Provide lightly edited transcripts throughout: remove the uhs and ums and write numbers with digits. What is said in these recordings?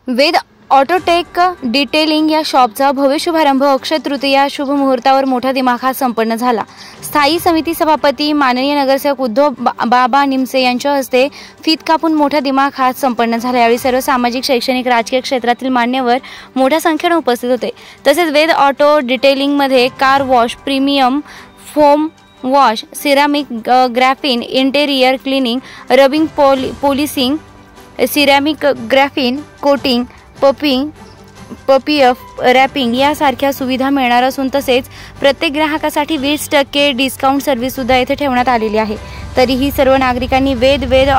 वेद Autotech detailing या शॉपचा भव्य शुभारंभ अक्षय तृतीया शुभ मुहूर्तावर मोठा दिमाखात संपन्न झाला। स्थायी समिती सभापती माननीय नगरसेवक उद्धव बाबा निमसे यांच्या हस्ते फीत कापून मोठा दिमाखात संपन्न झाला। यावेळी सर्व सामाजिक, शैक्षणिक, राजकीय क्षेत्रातील मान्यवर मोठ्या संख्येने उपस्थित होते। तसेच वेद ऑटो डिटेलिंगमध्ये car wash, premium foam wash, ceramic graphene, interior cleaning, rubbing polishing, ceramic graphene coating, PPF wrapping यासारख्या सुविधा मिळणार असून तसेच प्रत्येक ग्राहकासाठी 20% डिस्काउंट सर्व्हिस सुद्धा येथे ठेवण्यात आलेली आहे। तरीही सर्व नागरिकांनी वेद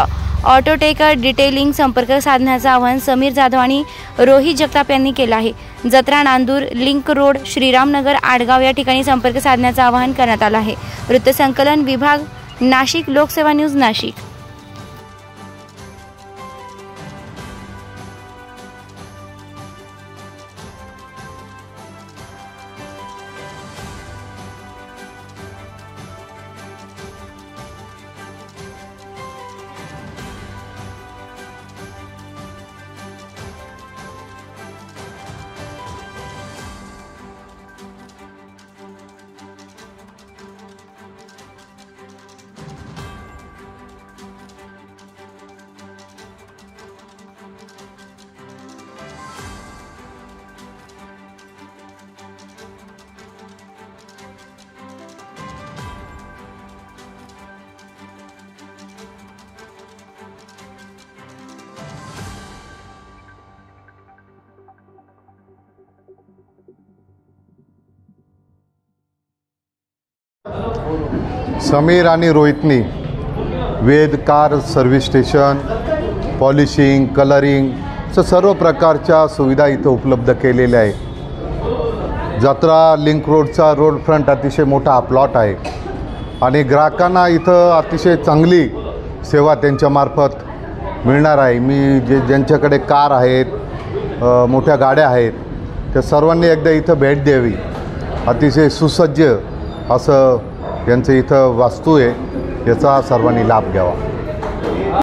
ऑटोटेक डिटेलिंग संपर्क साधण्याचे आवाहन समीर जाधव आणि रोहित जगताप यांनी केले आहे। जत्रा, नांदूर, लिंक रोड, श्रीरामनगर, आडगाव या ठिकाणी संपर्क साधण्याचे आवाहन करण्यात आले आहे। वृत्तसंकलन विभाग, नाशिक, लोकसेवा न्यूज, नाशिक। समीर आणि रोहितनी Ved car service station, polishing, colouring सर्व प्रकारच्या सुविधा इथं उपलब्ध केलेल्या आहे। जत्रा लिंक रोडचा रोड फ्रंट अतिशय मोठा प्लॉट आहे आणि ग्राहकांना इथं अतिशय चांगली सेवा त्यांच्यामार्फत मिळणार आहे। मी ज्यांच्याकडे कार आहेत, मोठ्या गाड्या आहेत, त्या सर्वांनी एकदा इथं भेट द्यावी। अतिशय सुसज्ज असं यांचं इथं वास्तू आहे, याचा सर्वांनी लाभ घ्यावा।